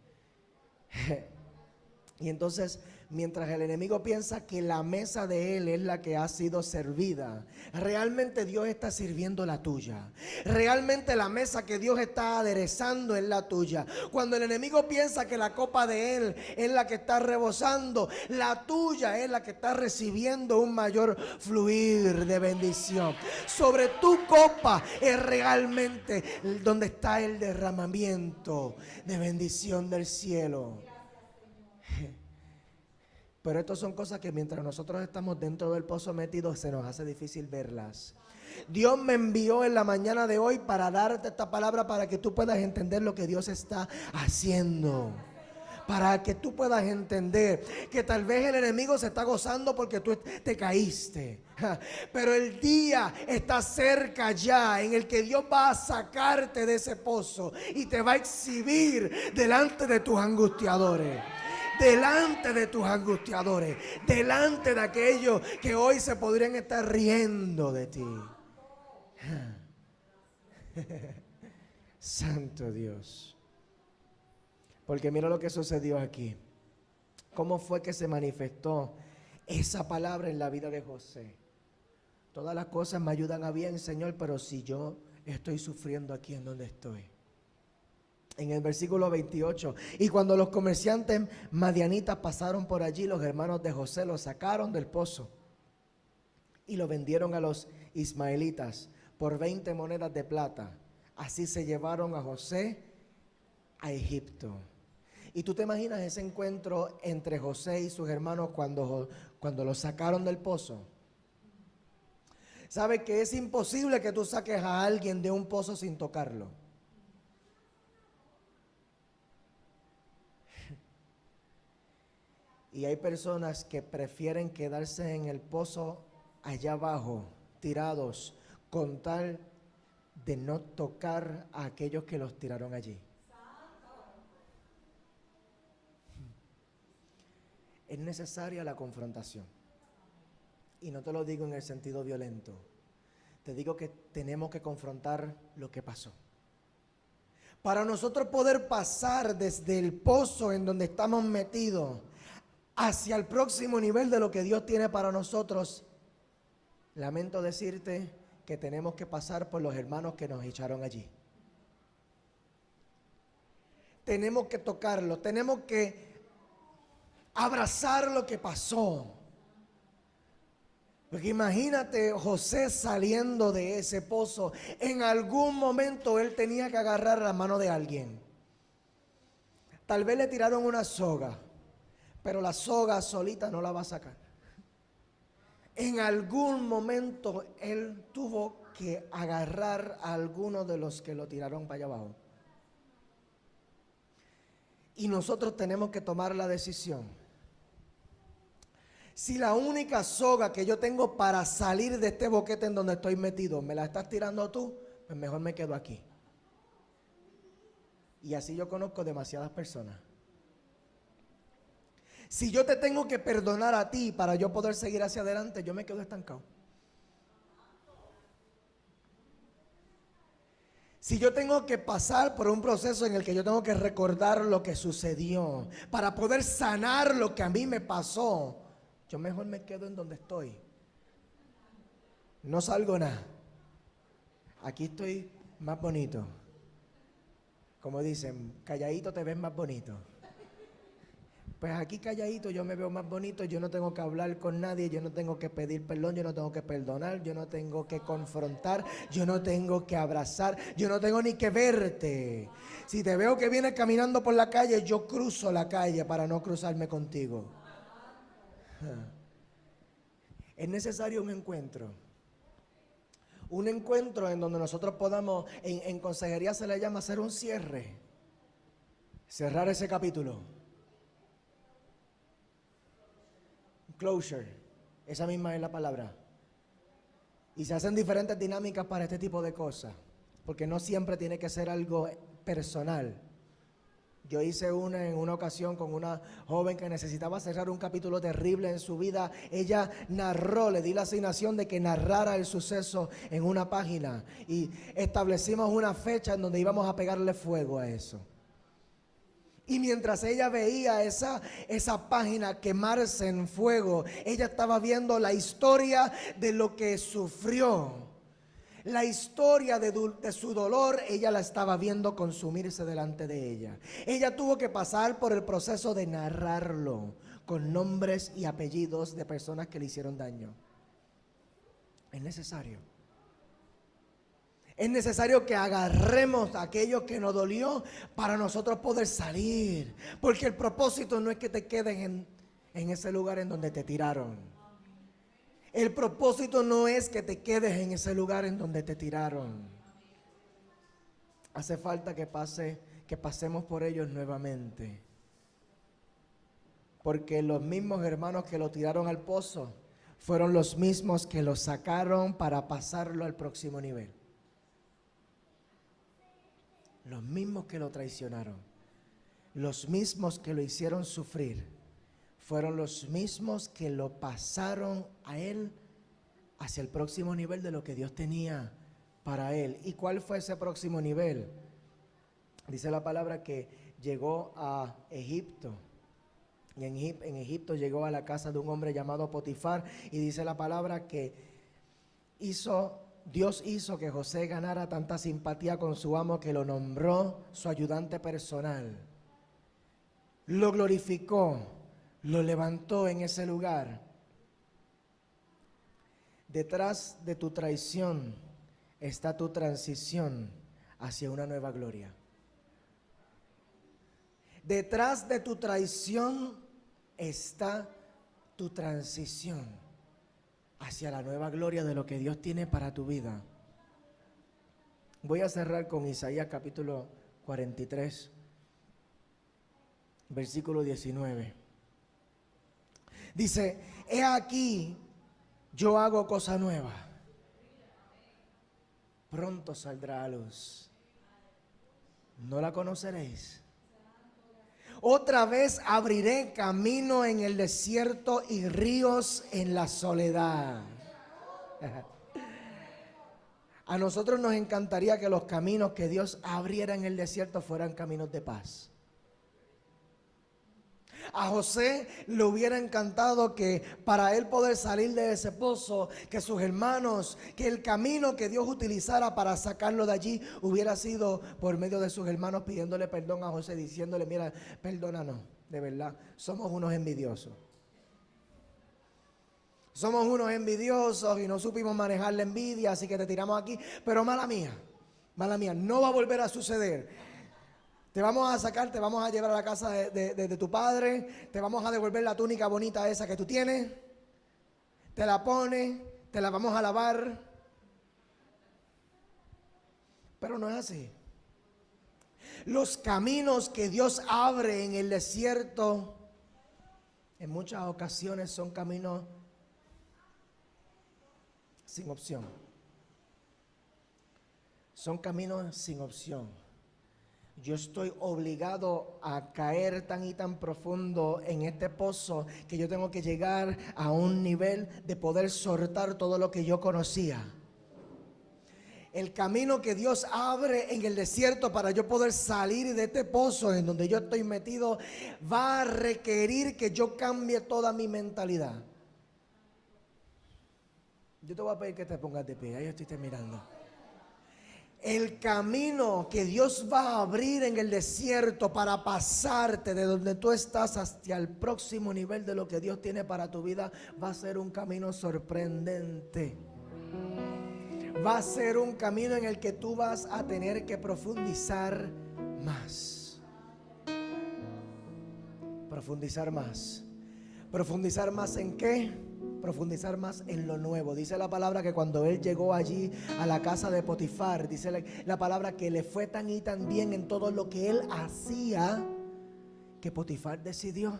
Y entonces, mientras el enemigo piensa que la mesa de él es la que ha sido servida, realmente Dios está sirviendo la tuya. Realmente la mesa que Dios está aderezando es la tuya. Cuando el enemigo piensa que la copa de él es la que está rebosando, la tuya es la que está recibiendo un mayor fluir de bendición. Sobre tu copa es realmente donde está el derramamiento de bendición del cielo. Pero estas son cosas que mientras nosotros estamos dentro del pozo metido se nos hace difícil verlas. Dios me envió en la mañana de hoy para darte esta palabra para que tú puedas entender lo que Dios está haciendo. Para que tú puedas entender que tal vez el enemigo se está gozando porque tú te caíste. Pero el día está cerca ya en el que Dios va a sacarte de ese pozo y te va a exhibir delante de tus angustiadores. Delante de tus angustiadores, delante de aquellos que hoy se podrían estar riendo de ti. Santo Dios. Porque mira lo que sucedió aquí. ¿Cómo fue que se manifestó esa palabra en la vida de José? Todas las cosas me ayudan a bien, Señor, pero si yo estoy sufriendo aquí en donde estoy. En el versículo 28, y cuando los comerciantes madianitas pasaron por allí, los hermanos de José lo sacaron del pozo y lo vendieron a los ismaelitas por 20 monedas de plata. Así se llevaron a José a Egipto. Y tú te imaginas ese encuentro entre José y sus hermanos cuando lo sacaron del pozo. ¿Sabes que es imposible que tú saques a alguien de un pozo sin tocarlo? Y hay personas que prefieren quedarse en el pozo allá abajo, tirados, con tal de no tocar a aquellos que los tiraron allí. Es necesaria la confrontación. Y no te lo digo en el sentido violento. Te digo que tenemos que confrontar lo que pasó. Para nosotros poder pasar desde el pozo en donde estamos metidos hacia el próximo nivel de lo que Dios tiene para nosotros, lamento decirte que tenemos que pasar por los hermanos que nos echaron allí. Tenemos que tocarlo, tenemos que abrazar lo que pasó. Porque imagínate José saliendo de ese pozo. En algún momento él tenía que agarrar la mano de alguien. Tal vez le tiraron una soga, pero la soga solita no la va a sacar. En algún momento él tuvo que agarrar a alguno de los que lo tiraron para allá abajo. Y nosotros tenemos que tomar la decisión. Si la única soga que yo tengo para salir de este boquete en donde estoy metido me la estás tirando tú, pues mejor me quedo aquí. Y así yo conozco demasiadas personas. Si yo te tengo que perdonar a ti para yo poder seguir hacia adelante, yo me quedo estancado. Si yo tengo que pasar por un proceso en el que yo tengo que recordar lo que sucedió para poder sanar lo que a mí me pasó, yo mejor me quedo en donde estoy. No salgo nada. Aquí estoy más bonito. Como dicen, calladito te ves más bonito. Pues aquí calladito yo me veo más bonito, yo no tengo que hablar con nadie, yo no tengo que pedir perdón, yo no tengo que perdonar, yo no tengo que confrontar, yo no tengo que abrazar, yo no tengo ni que verte. Si te veo que vienes caminando por la calle, yo cruzo la calle para no cruzarme contigo. Es necesario un encuentro. Un encuentro en donde nosotros podamos, en consejería se le llama hacer un cierre. Cerrar ese capítulo. Closure. Esa misma es la palabra. Y se hacen diferentes dinámicas para este tipo de cosas. Porque no siempre tiene que ser algo personal. Yo hice una en una ocasión con una joven que necesitaba cerrar un capítulo terrible en su vida. Ella narró, le di la asignación de que narrara el suceso en una página. Y establecimos una fecha en donde íbamos a pegarle fuego a eso. Y mientras ella veía esa página quemarse en fuego, ella estaba viendo la historia de lo que sufrió. La historia de su dolor, ella la estaba viendo consumirse delante de ella. Ella tuvo que pasar por el proceso de narrarlo con nombres y apellidos de personas que le hicieron daño. Es necesario. Es necesario que agarremos aquello que nos dolió para nosotros poder salir. Porque el propósito no es que te quedes en ese lugar en donde te tiraron. El propósito no es que te quedes en ese lugar en donde te tiraron. Hace falta que pasemos por ellos nuevamente. Porque los mismos hermanos que lo tiraron al pozo fueron los mismos que lo sacaron para pasarlo al próximo nivel. Los mismos que lo traicionaron, los mismos que lo hicieron sufrir, fueron los mismos que lo pasaron a él hacia el próximo nivel de lo que Dios tenía para él. ¿Y cuál fue ese próximo nivel? Dice la palabra que llegó a Egipto. Y en Egipto llegó a la casa de un hombre llamado Potifar. Y dice la palabra que Dios hizo que José ganara tanta simpatía con su amo que lo nombró su ayudante personal. Lo glorificó. Lo levantó en ese lugar. Detrás de tu traición está tu transición hacia una nueva gloria. Detrás de tu traición está tu transición hacia la nueva gloria de lo que Dios tiene para tu vida. Voy a cerrar con Isaías capítulo 43, versículo 19. Dice, he aquí, yo hago cosa nueva. Pronto saldrá a luz. ¿No la conoceréis? Otra vez abriré camino en el desierto y ríos en la soledad. A nosotros nos encantaría que los caminos que Dios abriera en el desierto fueran caminos de paz. A José le hubiera encantado que para él poder salir de ese pozo, que sus hermanos, que el camino que Dios utilizara para sacarlo de allí hubiera sido por medio de sus hermanos pidiéndole perdón a José, diciéndole, mira, perdónanos, de verdad, somos unos envidiosos. Somos unos envidiosos y no supimos manejar la envidia, así que te tiramos aquí, pero mala mía, no va a volver a suceder. Te vamos a sacar, te vamos a llevar a la casa de tu padre, te vamos a devolver la túnica bonita esa que tú tienes, te la pones, te la vamos a lavar. Pero no es así. Los caminos que Dios abre en el desierto, en muchas ocasiones son caminos sin opción. Son caminos sin opción. Yo estoy obligado a caer tan y tan profundo en este pozo que yo tengo que llegar a un nivel de poder soltar todo lo que yo conocía. El camino que Dios abre en el desierto para yo poder salir de este pozo en donde yo estoy metido va a requerir que yo cambie toda mi mentalidad. Yo te voy a pedir que te pongas de pie, ahí estoy terminando. El camino que Dios va a abrir en el desierto para pasarte de donde tú estás hacia el próximo nivel de lo que Dios tiene para tu vida va a ser un camino sorprendente. Va a ser un camino en el que tú vas a tener que profundizar más. Profundizar más. Profundizar más en qué? Profundizar más en lo nuevo. Dice la palabra que cuando él llegó allí a la casa de Potifar, dice la palabra que le fue tan y tan bien en todo lo que él hacía, que Potifar decidió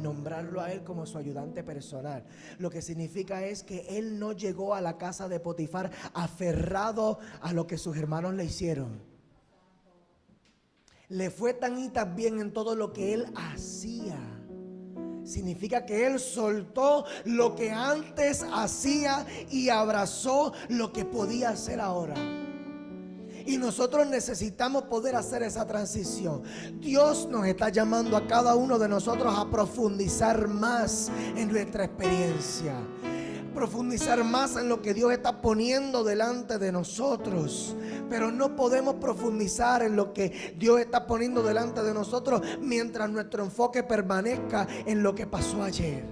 nombrarlo a él como su ayudante personal. Lo que significa es que él no llegó a la casa de Potifar aferrado a lo que sus hermanos le hicieron. Le fue tan y tan bien en todo lo que él hacía. Significa que él soltó lo que antes hacía y abrazó lo que podía hacer ahora. Y nosotros necesitamos poder hacer esa transición. Dios nos está llamando a cada uno de nosotros a profundizar más en nuestra experiencia. Profundizar más en lo que Dios está poniendo delante de nosotros. Pero no podemos profundizar en lo que Dios está poniendo delante de nosotros mientras nuestro enfoque permanezca en lo que pasó ayer.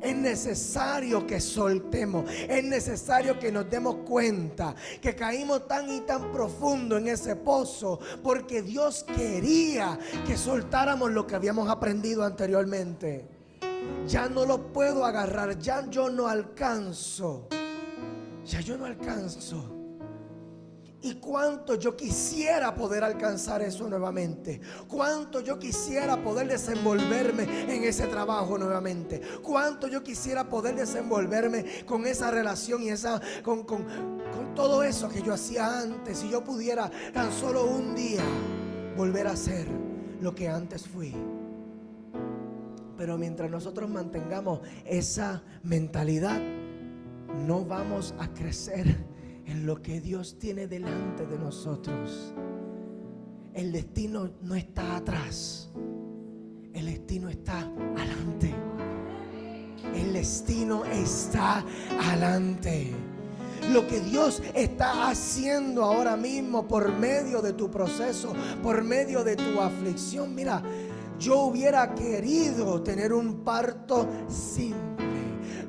Es necesario que soltemos, es necesario que nos demos cuenta que caímos tan y tan profundo en ese pozo porque Dios quería que soltáramos lo que habíamos aprendido anteriormente. Ya no lo puedo agarrar, ya yo no alcanzo, Y cuánto yo quisiera poder alcanzar eso nuevamente. Cuánto yo quisiera poder desenvolverme en ese trabajo nuevamente. Cuánto yo quisiera poder desenvolverme con esa relación y con todo eso que yo hacía antes. Si yo pudiera tan solo un día volver a ser lo que antes fui. Pero mientras nosotros mantengamos esa mentalidad, no vamos a crecer en lo que Dios tiene delante de nosotros. El destino no está atrás, el destino está adelante. El destino está adelante. Lo que Dios está haciendo ahora mismo por medio de tu proceso, por medio de tu aflicción. Mira, yo hubiera querido tener un parto simple.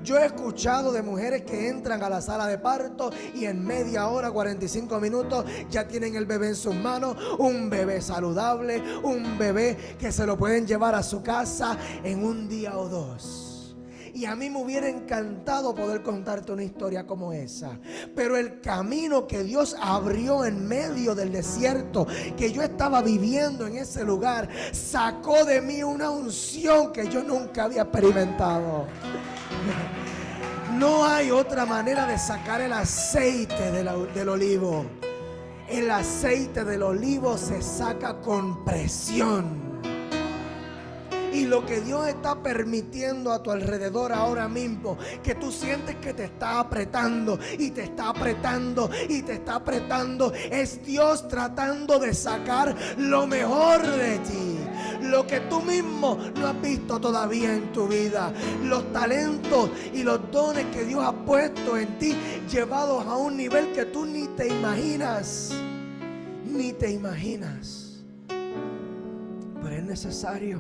Yo he escuchado de mujeres que entran a la sala de parto y en media hora, 45 minutos, ya tienen el bebé en sus manos. Un bebé saludable, un bebé que se lo pueden llevar a su casa en un día o dos. Y a mí me hubiera encantado poder contarte una historia como esa. Pero el camino que Dios abrió en medio del desierto que yo estaba viviendo en ese lugar, sacó de mí una unción que yo nunca había experimentado. No hay otra manera de sacar el aceite del olivo. El aceite del olivo se saca con presión. Y lo que Dios está permitiendo a tu alrededor ahora mismo, que tú sientes que te está apretando y te está apretando y te está apretando, es Dios tratando de sacar lo mejor de ti. Lo que tú mismo no has visto todavía en tu vida. Los talentos y los dones que Dios ha puesto en ti, llevados a un nivel que tú ni te imaginas. Ni te imaginas. Pero es necesario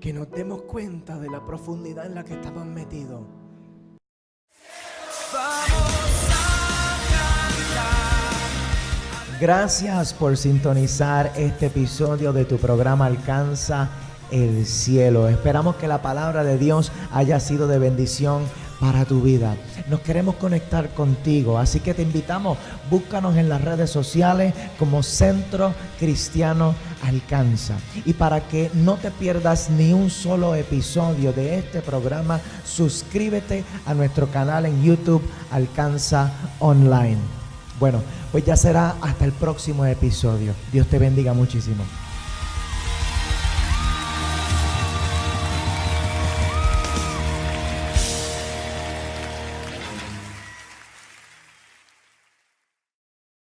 que nos demos cuenta de la profundidad en la que estamos metidos. Gracias por sintonizar este episodio de tu programa Alcanza el Cielo. Esperamos que la palabra de Dios haya sido de bendición para tu vida. Nos queremos conectar contigo, así que te invitamos, búscanos en las redes sociales como Centro Cristiano Alcanza. Y para que no te pierdas ni un solo episodio de este programa, suscríbete a nuestro canal en YouTube Alcanza Online. Bueno, pues ya será hasta el próximo episodio. Dios te bendiga muchísimo.